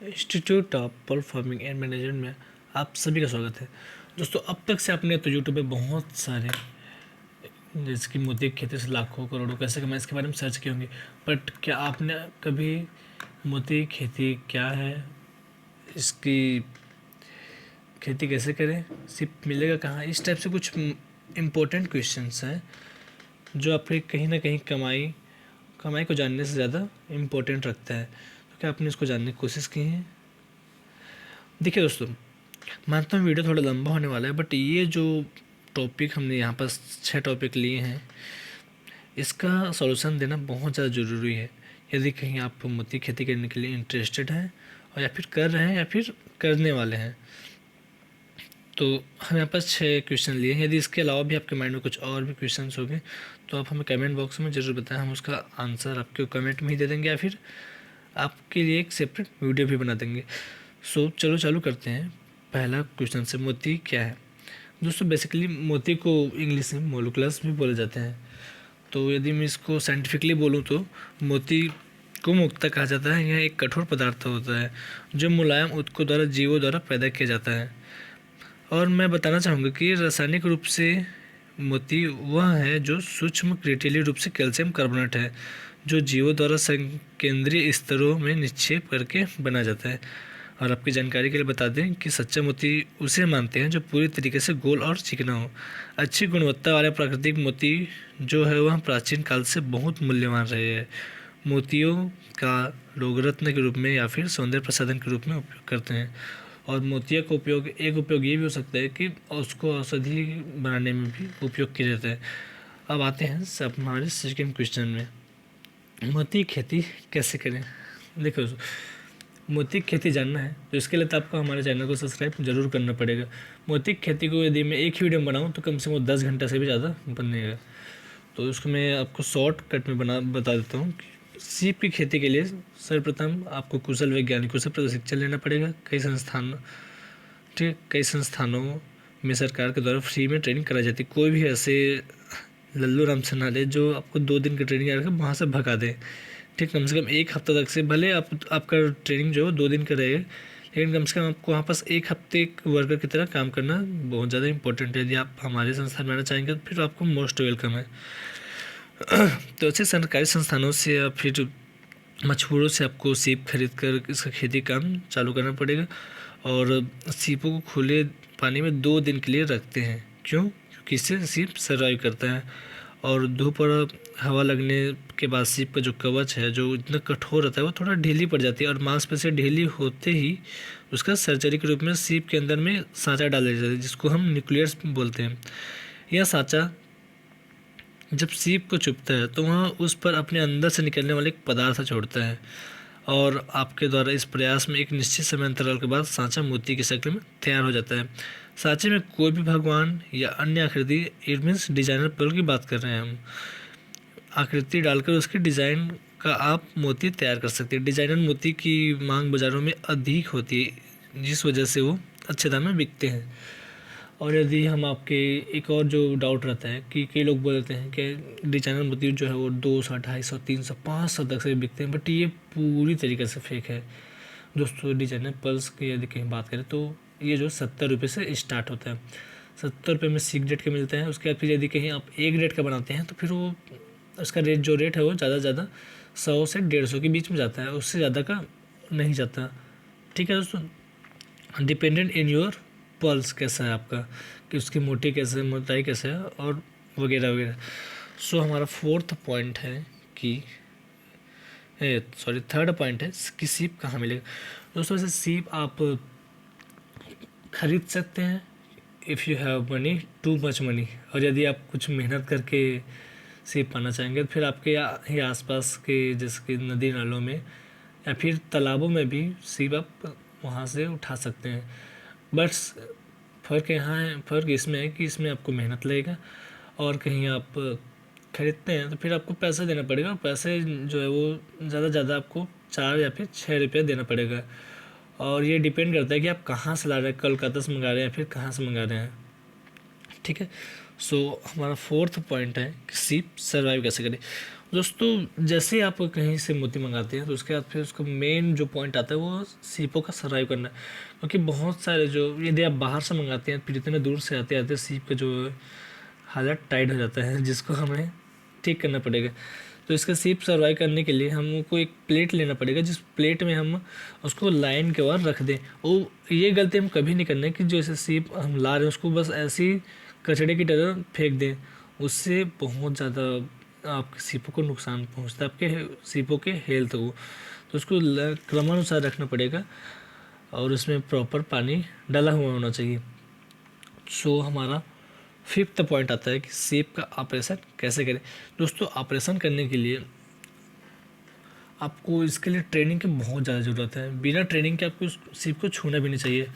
Institute of pulp farming and management में आप सभी का स्वागत है। दोस्तों, अब तक से आपने तो यूट्यूब पे बहुत सारे जैसे कि मोती की खेती से लाखों करोड़ों कैसे कमाएं इसके बारे में सर्च किए होंगे, बट क्या आपने कभी मोती की खेती क्या है, इसकी खेती कैसे करें, सिर्फ मिलेगा कहाँ, इस टाइप से कुछ इम्पोर्टेंट क्वेश्चंस हैं जो आपके कहीं ना कहीं कमाई को जानने से ज़्यादा इम्पोर्टेंट रखता है। तो क्या आपने इसको जानने की कोशिश की है? देखिए दोस्तों, मानता हूँ वीडियो थोड़ा लंबा होने वाला है, बट ये जो टॉपिक हमने यहाँ पर 6 टॉपिक लिए हैं, इसका सॉल्यूशन देना बहुत ज़्यादा ज़रूरी है। यदि कहीं आप मोती खेती करने के लिए इंटरेस्टेड हैं और या फिर कर रहे हैं या फिर करने वाले हैं, तो हम यहाँ पर 6 क्वेश्चन लिए हैं। यदि इसके अलावा भी आपके माइंड में कुछ और भी क्वेश्चन हो गए तो आप हमें कमेंट बॉक्स में ज़रूर बताएं, हम उसका आंसर आपके कमेंट में ही दे देंगे या फिर आपके लिए एक सेपरेट वीडियो भी बना देंगे। सो चलो चालू करते हैं। पहला क्वेश्चन से, मोती क्या है? दोस्तों, बेसिकली मोती को इंग्लिश में मोलुकुलस भी बोले जाते हैं। तो यदि मैं इसको साइंटिफिकली बोलूँ तो मोती को मुक्ता कहा जाता है। यह एक कठोर पदार्थ होता है जो मुलायम ऊतकों द्वारा जीवों द्वारा पैदा किया जाता है। और मैं बताना चाहूँगा कि रासायनिक रूप से मोती वह है जो सूक्ष्म क्रिस्टलीय रूप से कैल्शियम कार्बोनेट है जो जीवों द्वारा संकेंद्रीय स्तरों में निक्षेप करके बना जाता है। और आपकी जानकारी के लिए बता दें कि सच्चा मोती उसे मानते हैं जो पूरी तरीके से गोल और चिकना हो। अच्छी गुणवत्ता वाले प्राकृतिक मोती जो है वह प्राचीन काल से बहुत मूल्यवान रहे हैं। मोतियों का लोग रत्न के रूप में या फिर सौंदर्य प्रसाधन के रूप में उपयोग करते हैं। और मोतिया का उपयोग ये भी हो सकता है कि उसको औषधि बनाने में भी उपयोग किया जाता है। अब आते हैं सब हमारे सेकंड क्वेश्चन में, मोती की खेती कैसे करें। देखो, मोती की खेती जानना है तो इसके लिए तो आपको हमारे चैनल को सब्सक्राइब जरूर करना पड़ेगा। मोती की खेती को यदि मैं एक ही वीडियो में बनाऊँ तो कम से कम 10 घंटा से भी ज़्यादा बनेगा। तो उसको मैं आपको शॉर्ट कट में बता देता हूँ कि सीप की खेती के लिए सर्वप्रथम आपको कुशल वैज्ञानिकों से प्रशिक्षण लेना पड़ेगा। कई संस्थानों में सरकार के द्वारा फ्री में ट्रेनिंग कराई जाती है। कोई भी ऐसे लल्लू राम से ना ले जो आपको 2 दिन की ट्रेनिंग आकर वहाँ से भगा दे। ठीक, कम से कम 1 हफ्ता तक से भले आपका ट्रेनिंग जो 2 दिन का रहेगा, लेकिन कम से कम आपको वहाँ पास 1 हफ्ते एक वर्कर की तरह काम करना बहुत ज़्यादा इंपॉर्टेंट है। यदि आप हमारे संस्थान में आना चाहेंगे तो फिर आपको मोस्ट वेलकम है। तो अच्छे सरकारी संस्थानों से या फिर मछुआरों से आपको सीप खरीद कर इसका खेती काम चालू करना पड़ेगा। और सीपों को खुले पानी में 2 दिन के लिए रखते हैं। क्यों? क्योंकि इससे सीप सर्वाइव करता है। और धूप और हवा लगने के बाद सीप का जो कवच है जो इतना कठोर रहता है वो थोड़ा ढीली पड़ जाती है। और मांसपेशी ढीली होते ही उसका सर्जरी के रूप में सीप के अंदर में सांचा डाल दिया जाता है जिसको हम न्यूक्लियस बोलते हैं। यह सांचा जब सीप को चुभता है तो वह उस पर अपने अंदर से निकलने वाले एक पदार्थ छोड़ता है। और आपके द्वारा इस प्रयास में एक निश्चित समय अंतराल के बाद सांचा मोती की शक्ल में तैयार हो जाता है। सांचे में कोई भी भगवान या अन्य आकृति, इट मीन्स डिजाइनर पर्ल की बात कर रहे हैं हम, आकृति डालकर उसके डिज़ाइन का आप मोती तैयार कर सकते हैं। डिजाइनर मोती की मांग बाज़ारों में अधिक होती है जिस वजह से वो अच्छे दाम में बिकते हैं। और यदि हम आपके एक और जो डाउट रहता है कि कई लोग बोलते हैं कि डिजाइनर मोती जो है वो 200, 250, 300, 500 तक से बिकते हैं, बट ये पूरी तरीके से फेक है। दोस्तों, डिजाइनर पर्ल्स की यदि कहीं बात करें तो ये जो 70 रुपये से स्टार्ट होता है। 70 रुपये में सी ग्रेड के मिलते हैं। उसके बाद फिर यदि कहीं आप ए ग्रेड का बनाते हैं तो फिर वो उसका रेट है वो ज़्यादा 100 से 150 के बीच में जाता है, उससे ज़्यादा का नहीं जाता। ठीक है दोस्तों, डिपेंडेंट इन योर पल्स कैसा है आपका, कि उसकी मोटाई कैसे है और वगैरह वगैरह। सो हमारा थर्ड पॉइंट है कि सीप कहाँ मिलेगा। दोस्तों, वैसे सीप आप खरीद सकते हैं if you have money, too much money. और यदि आप कुछ मेहनत करके सीप पाना चाहेंगे तो फिर आपके ही आसपास के जैसे कि नदी नालों में या फिर तालाबों में भी सीप आप वहाँ से उठा सकते हैं। बट फ़र्क इसमें है कि इसमें आपको मेहनत लगेगा और कहीं आप खरीदते हैं तो फिर आपको पैसा देना पड़ेगा। और पैसे जो है वो ज़्यादा आपको 4 या फिर 6 रुपया देना पड़ेगा। और ये डिपेंड करता है कि आप कहाँ से ला रहे हैं, कोलकाता से मंगा रहे हैं या फिर कहाँ से मंगा रहे हैं। ठीक है, सो हमारा 4th पॉइंट है कि सीप सर्वाइव कैसे करें। दोस्तों जैसे ही आप कहीं से मोती मंगाते हैं तो उसके बाद फिर उसका मेन जो पॉइंट आता है वो सीपों का सर्वाइव करना है। क्योंकि बहुत सारे जो यदि आप बाहर से मंगाते हैं फिर इतने दूर से आते आते सीप का जो हालत टाइट हो जाता है जिसको हमें ठीक करना पड़ेगा। तो इसका सीप सर्वाइव करने के लिए हमको एक प्लेट लेना पड़ेगा जिस प्लेट में हम उसको लाइन के ओर रख दें। और ये गलती हम कभी नहीं करना कि जो ऐसे सीप हम ला रहे हैं उसको बस ऐसे ही कचड़े की तरह फेंक दें। उससे बहुत ज़्यादा आपके सीपों को नुकसान पहुंचता है, आपके सीपों के हेल्थ को। तो उसको क्रमानुसार रखना पड़ेगा और उसमें प्रॉपर पानी डाला हुआ होना चाहिए। सो हमारा फिफ्थ पॉइंट आता है कि सीप का ऑपरेशन कैसे करें। दोस्तों ऑपरेशन करने के लिए आपको इसके लिए ट्रेनिंग की बहुत ज़्यादा ज़रूरत है। बिना ट्रेनिंग के आपको उस सीप को छूना भी नहीं चाहिए।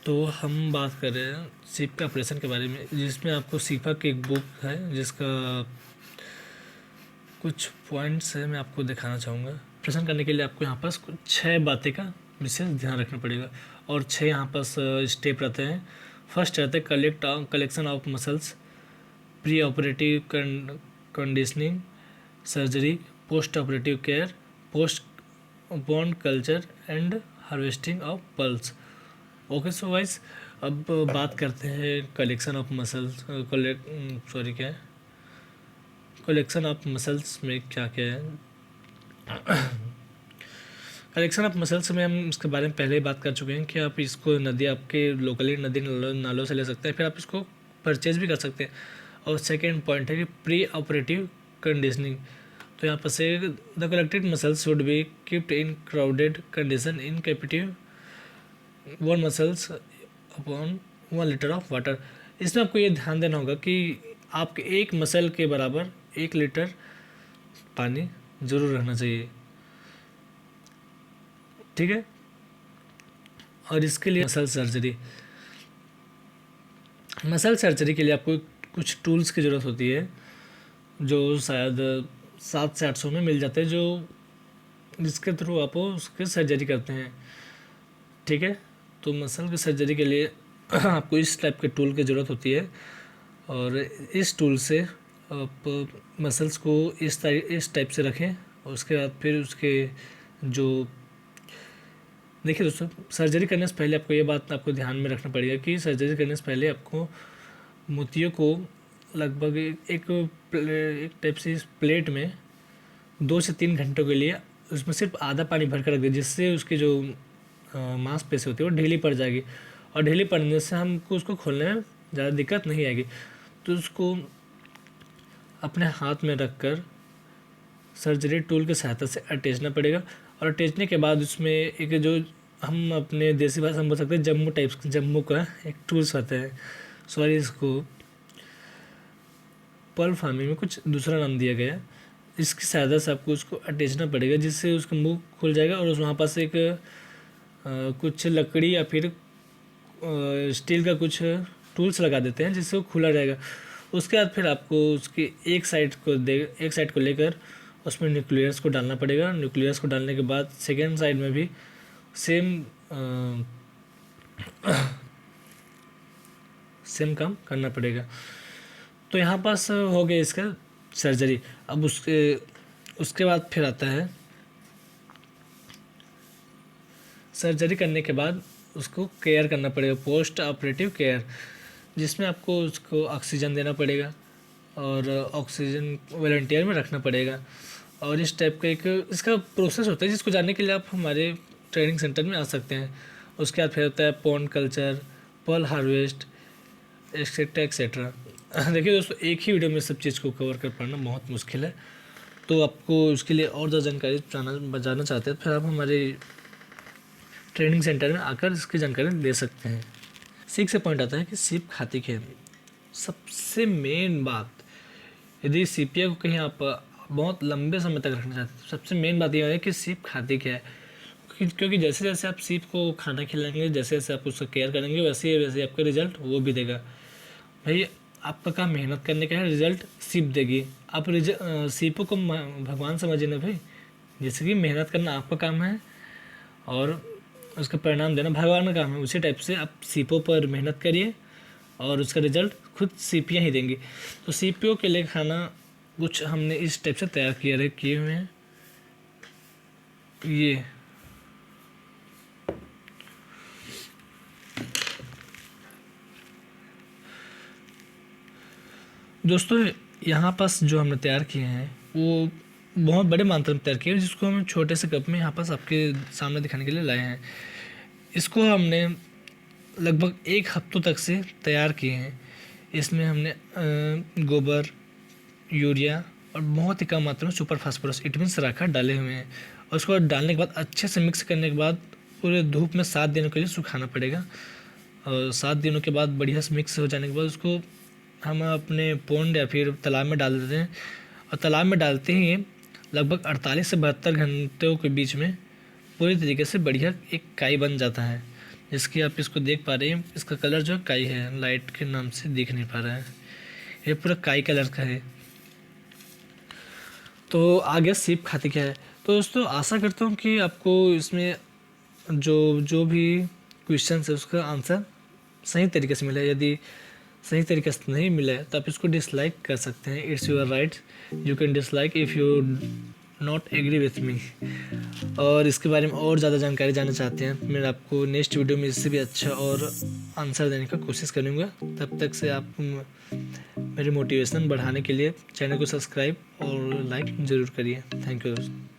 तो हम बात कर रहे हैं सीप के ऑपरेशन के बारे में, जिसमें आपको सीपा की एक बुक है जिसका कुछ पॉइंट्स है मैं आपको दिखाना चाहूँगा। ऑपरेशन करने के लिए आपको यहाँ पास कुछ 6 बातें का विशेष ध्यान रखना पड़ेगा और 6 यहाँ पास स्टेप रहते हैं। फर्स्ट रहता है collection of muscles, pre operative conditioning, surgery, post operative care, post bond culture and harvesting of pulse. Okay so wise अब बात करते हैं कलेक्शन ऑफ मसल्स क्या है कलेक्शन ऑफ मसल्स में क्या क्या है। कलेक्शन ऑफ मसल्स में हम इसके बारे में पहले ही बात कर चुके हैं कि आप इसको नदी आपके लोकली नदी नालों से ले सकते हैं, फिर आप इसको परचेज भी कर सकते हैं। और सेकेंड पॉइंट है कि प्री ऑपरेटिव कंडीशनिंग। तो यहाँ पर से the collected mussels should be keeped in crowded condition in captive 1 mussels upon 1 litre of water. इसमें आपको ये ध्यान देना होगा कि आपके एक मसल के बराबर 1 लीटर पानी जरूर रहना चाहिए, ठीक है। और इसके लिए मसल सर्जरी के लिए आपको कुछ टूल्स की ज़रूरत होती है जो शायद 700 से 800 में मिल जाते हैं, जो जिसके थ्रू आप उसके सर्जरी करते हैं, ठीक है। तो मसल की सर्जरी के लिए आपको इस टाइप के टूल की ज़रूरत होती है और इस टूल से आप मसल्स को इस टाइप से रखें। और उसके बाद फिर उसके जो देखिए दोस्तों, सर्जरी करने से पहले आपको ये बात आपको ध्यान में रखना पड़ेगा कि सर्जरी करने से पहले आपको मोतियों को लगभग एक टाइप से इस प्लेट में 2 से 3 घंटों के लिए उसमें सिर्फ आधा पानी भर कर रख दें, जिससे उसकी जो मांसपेशी होती है वो ढीली पड़ जाएगी। और ढीली पड़ने से हमको उसको खोलने में ज़्यादा दिक्कत नहीं आएगी। तो उसको अपने हाथ में रख कर सर्जरी टूल की सहायता से अटैचना पड़ेगा। और अटैचने के बाद उसमें एक जो हम अपने देसी भाषा में बोल सकते हैं जम्मू का एक टूल्स आता है, सॉरी इसको पर्ल फार्मिंग में कुछ दूसरा नाम दिया गया है। इसकी सहायता से आपको उसको अटैचना पड़ेगा जिससे उसका मुंह खुल जाएगा और वहाँ पास एक कुछ लकड़ी या फिर स्टील का कुछ टूल्स लगा देते हैं जिससे वो खुला रहेगा। उसके बाद फिर आपको उसकी एक साइड को लेकर उसमें न्यूक्लियस को डालना पड़ेगा। न्यूक्लियस को डालने के बाद सेकेंड साइड में भी सेम काम करना पड़ेगा। तो यहाँ पास हो गया इसका सर्जरी। अब उसके बाद फिर आता है सर्जरी करने के बाद उसको केयर करना पड़ेगा, पोस्ट ऑपरेटिव केयर, जिसमें आपको उसको ऑक्सीजन देना पड़ेगा और ऑक्सीजन वॉलंटियर में रखना पड़ेगा। और इस टाइप का एक इसका प्रोसेस होता है जिसको जानने के लिए आप हमारे ट्रेनिंग सेंटर में आ सकते हैं। उसके बाद फिर होता है pond culture, pearl harvest, etcetera etcetera. देखिए दोस्तों, एक ही वीडियो में सब चीज़ को कवर कर पाना बहुत मुश्किल है। तो आपको उसके लिए और ज़्यादा जानकारी जानना चाहते हैं तो फिर आप हमारे ट्रेनिंग सेंटर में आकर इसकी जानकारी ले सकते हैं। 6 से पॉइंट आता है कि सीप खाती क्या है। सबसे मेन बात, यदि सीपिया को कहीं आप बहुत लंबे समय तक रखना चाहते हैं तो सबसे मेन बात यह है कि सीप खाती क्या है। क्योंकि जैसे जैसे आप सीप को खाना खिलाएंगे, जैसे जैसे आप उसका केयर करेंगे, वैसे वैसे आपका रिजल्ट वो भी देगा। भाई आपका काम मेहनत करने का है, रिजल्ट सीप देगी। आप सीपों को भगवान समझिए ना भाई। जैसे कि मेहनत करना आपका काम है और उसका परिणाम देना भगवान का काम है, उसी टाइप से आप सीपों पर मेहनत करिए और उसका रिजल्ट खुद सीपियाँ ही देंगी। तो सीपियों के लिए खाना कुछ हमने इस टाइप से तैयार किए हुए हैं। ये दोस्तों यहाँ पास जो हमने तैयार किए हैं वो बहुत बड़े मात्रा में तैयार किए हैं, जिसको हम छोटे से कप में यहाँ पास आपके सामने दिखाने के लिए लाए हैं। इसको हमने लगभग 1 हफ्तों तक से तैयार किए हैं। इसमें हमने गोबर, यूरिया और बहुत ही कम मात्रा में सुपर फास्फोरस इट मीन सराखा डाले हुए हैं। और उसको डालने के बाद अच्छे से मिक्स करने के बाद पूरे धूप में 7 दिनों के लिए सुखाना पड़ेगा। और 7 दिनों के बाद बढ़िया से मिक्स हो जाने के बाद उसको हम अपने पोंड या फिर तालाब में डाल देते हैं। और तालाब में डालते ही लगभग 48 से 72 घंटों के बीच में पूरी तरीके से बढ़िया एक काई बन जाता है, जिसकी आप इसको देख पा रहे हैं। इसका कलर जो काई है, लाइट के नाम से दिख नहीं पा रहा है, ये पूरा काई कलर का है। तो आगे सीप खाती क्या है। तो दोस्तों आशा करता हूँ कि आपको इसमें जो भी क्वेश्चन है उसका आंसर सही तरीके से मिला है। यदि सही तरीके से नहीं मिला है तो आप इसको डिसलाइक कर सकते हैं। It's your right, you can dislike if you not agree with me. और इसके बारे में और ज़्यादा जानकारी जानना चाहते हैं, मैं आपको नेक्स्ट वीडियो में इससे भी अच्छा और आंसर देने का कोशिश करूँगा। तब तक से आप मेरी मोटिवेशन बढ़ाने के लिए चैनल को सब्सक्राइब और लाइक ज़रूर करिए। थैंक यू दोस्तों।